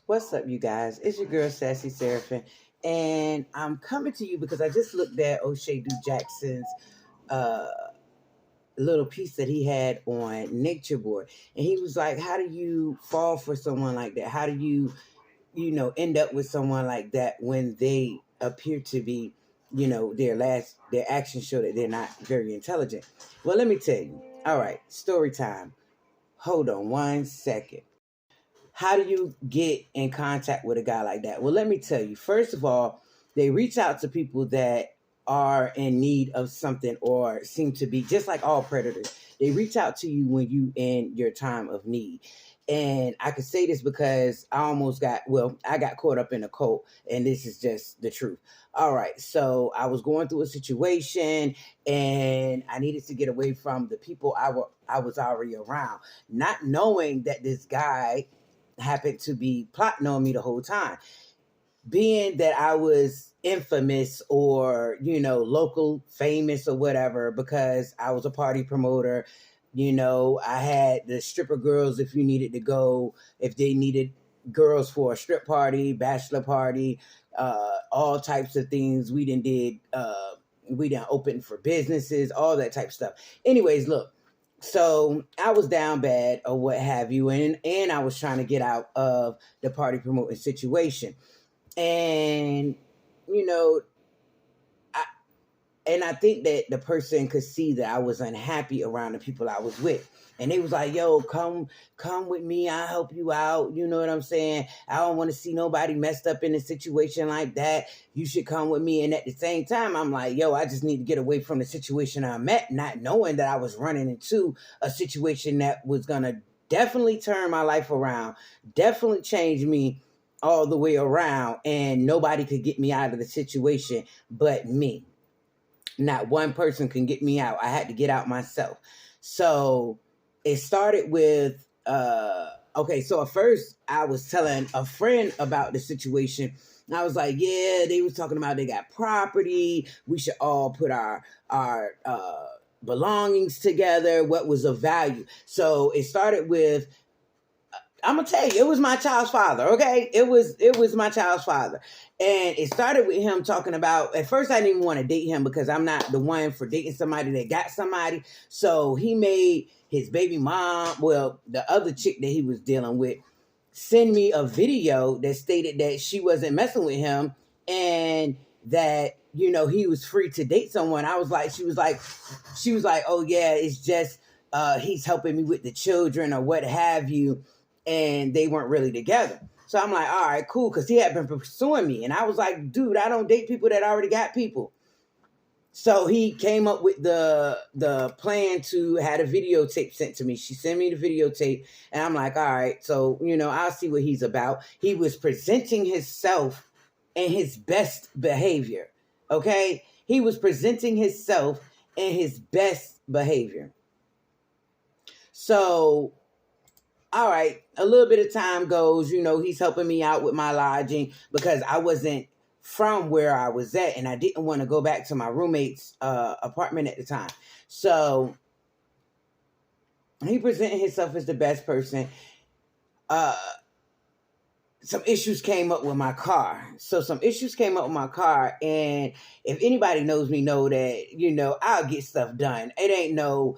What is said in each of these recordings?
What's up, you guys? It's your girl, Sassy Seraphim, and I'm coming to you because I just looked at O'Shea Du Jackson's uh, little piece that he had on Nature Board, and he was like, "How do you fall for someone like that? How do you end up with someone like that when they appear to be, their actions show that they're not very intelligent?" Well, let me tell you. All right, story time. Hold on one second. How do you get in contact with a guy like that? Well, let me tell you. First of all, they reach out to people that are in need of something or seem to be just like all predators. They reach out to you when you in your time of need. And I can say this because I got caught up in a cult, and this is just the truth. All right. So I was going through a situation and I needed to get away from the people I was already around, not knowing that this guy happened to be plotting on me the whole time. Being that I was infamous or, local famous or whatever, because I was a party promoter, I had the stripper girls if you needed to go, if they needed girls for a strip party, bachelor party, all types of things. We done open for businesses, all that type of stuff. Anyways, look. So I was down bad or what have you, and I was trying to get out of the party promoting situation. And, you know, I think that the person could see that I was unhappy around the people I was with. And they was like, "Yo, come with me. I'll help you out." You know what I'm saying? I don't want to see nobody messed up in a situation like that. You should come with me. And at the same time, I'm like, "Yo, I just need to get away from the situation I'm at," not knowing that I was running into a situation that was going to definitely turn my life around, definitely change me all the way around. And nobody could get me out of the situation but me. Not one person can get me out. I had to get out myself. So it started with, so at first I was telling a friend about the situation. I was like, yeah, they was talking about they got property. We should all put our belongings together. What was of value? So it started with, I'm gonna tell you, it was my child's father. Okay, it was my child's father, and it started with him talking about. At first, I didn't even want to date him because I'm not the one for dating somebody that got somebody. So he made his baby mom, well, the other chick that he was dealing with, send me a video that stated that she wasn't messing with him and that he was free to date someone. She was like, "Oh yeah, it's just he's helping me with the children or what have you." And they weren't really together. So I'm like, all right, cool, because he had been pursuing me. And I was like, dude, I don't date people that already got people. So he came up with the plan to had a videotape sent to me. She sent me the videotape, and I'm like, all right, so, I'll see what he's about. He was presenting himself in his best behavior, okay? He was presenting himself in his best behavior. So all right, a little bit of time goes, he's helping me out with my lodging because I wasn't from where I was at and I didn't want to go back to my roommate's apartment at the time. So he presented himself as the best person. Some issues came up with my car. And if anybody knows me, know that, I'll get stuff done. It ain't no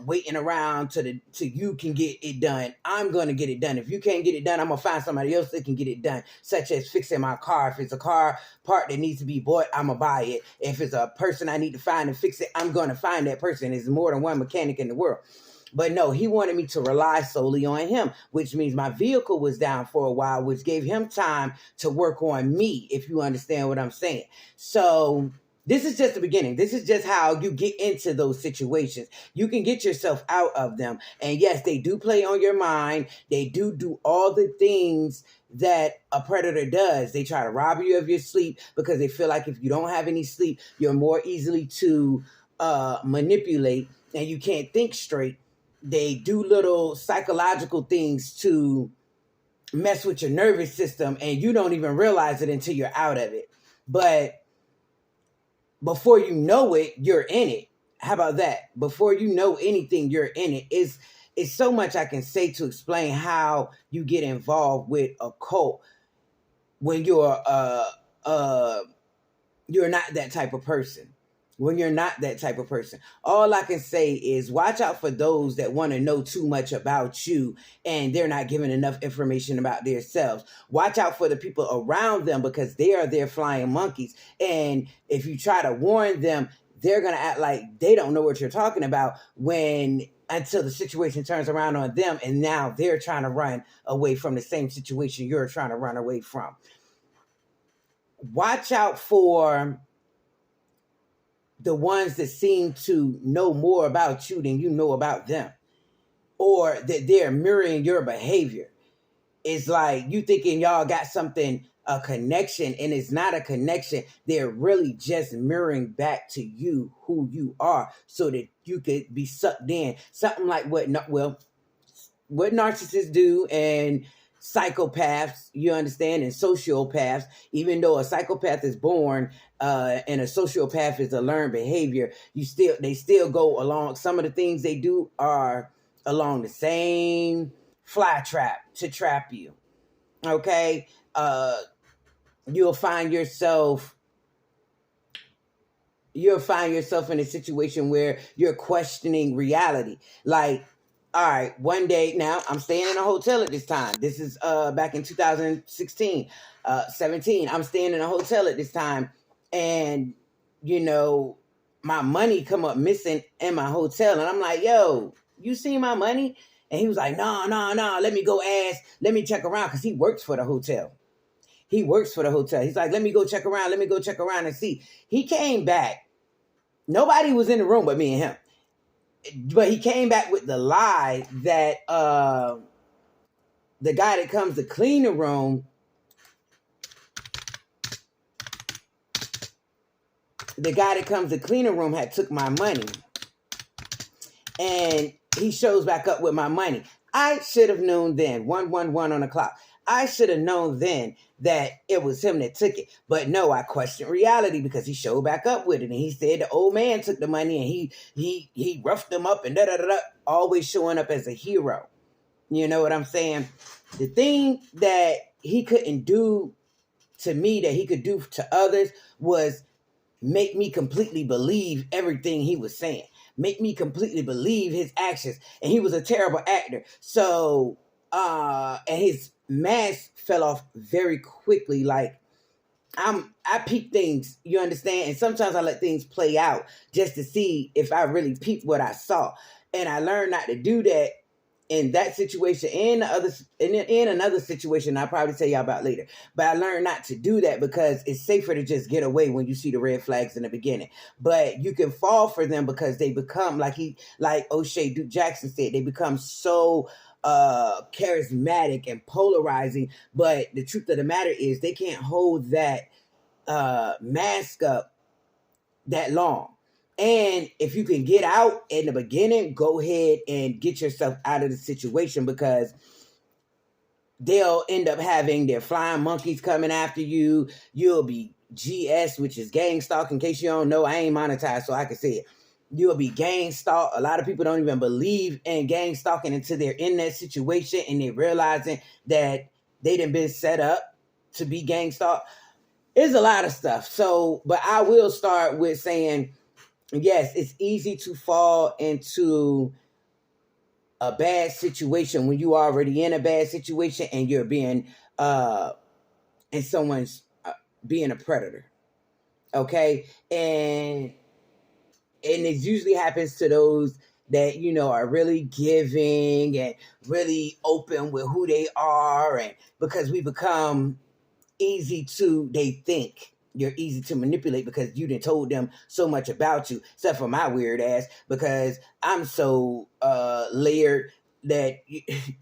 waiting around till you can get it done. I'm going to get it done. If you can't get it done, I'm going to find somebody else that can get it done, such as fixing my car. If it's a car part that needs to be bought, I'm going to buy it. If it's a person I need to find and fix it, I'm going to find that person. There's more than one mechanic in the world. But no, he wanted me to rely solely on him, which means my vehicle was down for a while, which gave him time to work on me, if you understand what I'm saying. So this is just the beginning. This is just how you get into those situations. You can get yourself out of them. And yes, they do play on your mind. They do all the things that a predator does. They try to rob you of your sleep because they feel like if you don't have any sleep, you're more easily to manipulate and you can't think straight. They do little psychological things to mess with your nervous system, and you don't even realize it until you're out of it. But before you know it, you're in it. How about that? Before you know anything, you're in it. it's so much I can say to explain how you get involved with a cult when you're not that type of person. When you're not that type of person. All I can say is watch out for those that want to know too much about you and they're not giving enough information about themselves. Watch out for the people around them because they are their flying monkeys. And if you try to warn them, they're going to act like they don't know what you're talking about until the situation turns around on them and now they're trying to run away from the same situation you're trying to run away from. Watch out for the ones that seem to know more about you than you know about them, or that they're mirroring your behavior. It's like you thinking y'all got something, a connection, and it's not a connection. They're really just mirroring back to you who you are so that you could be sucked in. Something like what narcissists do and psychopaths, you understand, and sociopaths. Even though a psychopath is born and a sociopath is a learned behavior, they still go along. Some of the things they do are along the same fly trap to trap you. Okay, you'll find yourself in a situation where you're questioning reality. Like, all right, one day now I'm staying in a hotel at this time. This is back in 2016, 17. I'm staying in a hotel at this time, and my money come up missing in my hotel, and I'm like, yo, you see my money? And he was like, no, let me go ask, let me check around, because he works for the hotel. He's like, let me go check around and see. He came back. Nobody was in the room but me and him. But he came back with the lie that the guy that comes to clean the room, had took my money. And he shows back up with my money. I should have known then, 111 on the clock. I should have known then that it was him that took it. But no, I questioned reality because he showed back up with it. And he said the old man took the money and he roughed them up and da-da-da-da, always showing up as a hero. You know what I'm saying? The thing that he couldn't do to me that he could do to others was make me completely believe everything he was saying. Make me completely believe his actions. And he was a terrible actor. So, and his mask fell off very quickly. Like, I peep things, you understand? And sometimes I let things play out just to see if I really peep what I saw. And I learned not to do that in that situation and in another situation I'll probably tell y'all about later. But I learned not to do that because it's safer to just get away when you see the red flags in the beginning. But you can fall for them because they become, like O'Shea Duke Jackson said, they become so charismatic and polarizing. But the truth of the matter is they can't hold that mask up that long. And if you can get out in the beginning, go ahead and get yourself out of the situation, because they'll end up having their flying monkeys coming after you. You'll be GS, which is gang stalk. In case you don't know, I ain't monetized, so I can say it. You'll be gang stalk. A lot of people don't even believe in gang stalking until they're in that situation and they're realizing that they done been set up to be gang stalk. There's a lot of stuff. So, but I will start with saying, yes, it's easy to fall into a bad situation when you are already in a bad situation and you're being, and someone's being a predator. Okay? And it usually happens to those that, are really giving and really open with who they are. And because we become they think you're easy to manipulate because you done told them so much about you, except for my weird ass, because I'm so layered that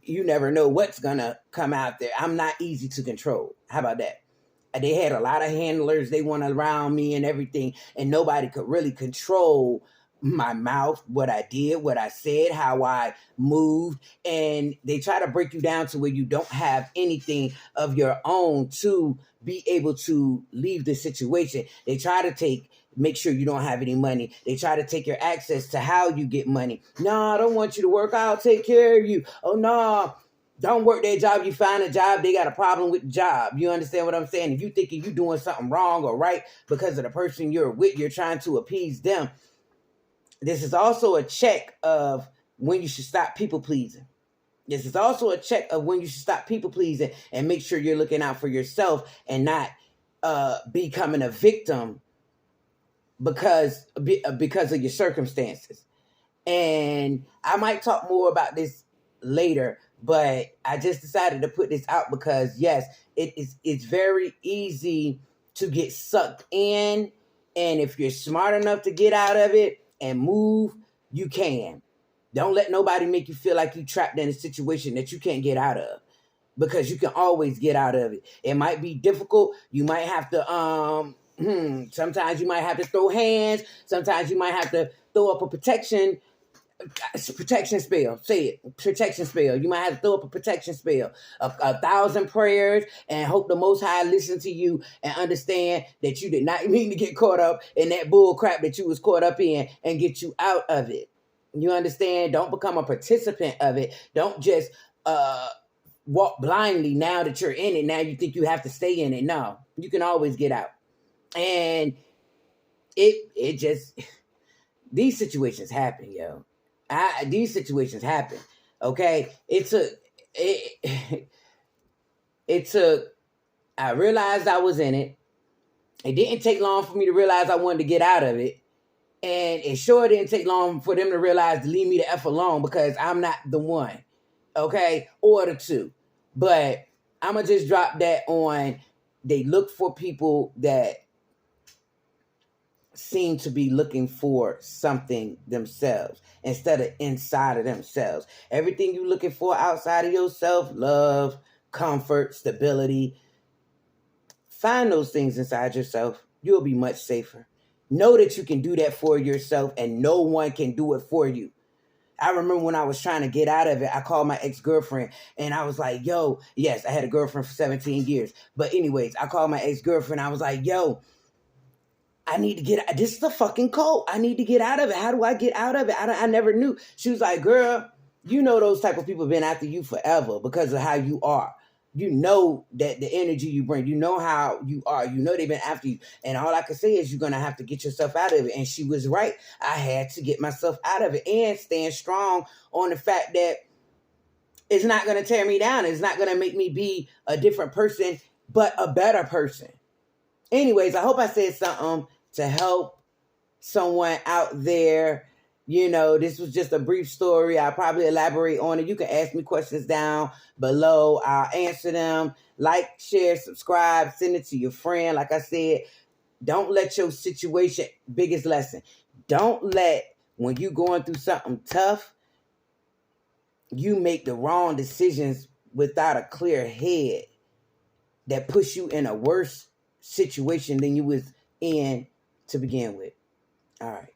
you never know what's gonna come out there. I'm not easy to control. How about that? They had a lot of handlers. They went around me and everything, and nobody could really control my mouth, what I did, what I said, how I moved. And they try to break you down to where you don't have anything of your own to be able to leave the situation. They try to take make sure you don't have any money. They try to take your access to how you get money. No, I don't want you to work. I'll take care of you. Oh, no, don't work that job. You find a job, they got a problem with the job. You understand what I'm saying? If you thinking you doing something wrong or right because of the person you're with, you're trying to appease them. This is also a check of when you should stop people pleasing. This is also a check of when you should stop people pleasing and make sure you're looking out for yourself and not becoming a victim because of your circumstances. And I might talk more about this later, but I just decided to put this out because yes, it's very easy to get sucked in, and if you're smart enough to get out of it and move, you can. Don't let nobody make you feel like you're trapped in a situation that you can't get out of, because you can always get out of it. It might be difficult. You might have to, sometimes you might have to throw hands. Sometimes you might have to throw up a protection spell. Say it. Protection spell. You might have to throw up a protection spell. A 1,000 prayers and hope the Most High listen to you and understand that you did not mean to get caught up in that bull crap that you was caught up in and get you out of it. You understand? Don't become a participant of it. Don't just walk blindly now that you're in it. Now you think you have to stay in it. No, you can always get out. And it just, these situations happen, yo. These situations happen. Okay? I realized I was in it. It didn't take long for me to realize I wanted to get out of it. And it sure didn't take long for them to realize to leave me the F alone, because I'm not the one. Okay? Or the two. But I'm going to just drop that on. They look for people that seem to be looking for something themselves instead of inside of themselves. Everything you're looking for outside of yourself, love, comfort, stability, find those things inside yourself. You'll be much safer. Know that you can do that for yourself and no one can do it for you. I remember when I was trying to get out of it, I called my ex-girlfriend and I was like, yo, yes, I had a girlfriend for 17 years. But anyways, I called my ex-girlfriend. I was like, yo, I need to get out. This is the fucking cult. I need to get out of it. How do I get out of it? I never knew. She was like, girl, you know those type of people have been after you forever because of how you are. You know that the energy you bring, you know how you are, you know they've been after you. And all I can say is you're going to have to get yourself out of it. And she was right. I had to get myself out of it and stand strong on the fact that it's not going to tear me down. It's not going to make me be a different person, but a better person. Anyways, I hope I said something to help someone out there. You know, this was just a brief story. I'll probably elaborate on it. You can ask me questions down below. I'll answer them. Like, share, subscribe, send it to your friend. Like I said, don't let your situation, biggest lesson, don't let, when you're going through something tough, you make the wrong decisions without a clear head that puts you in a worse situation than you was in to begin with. All right.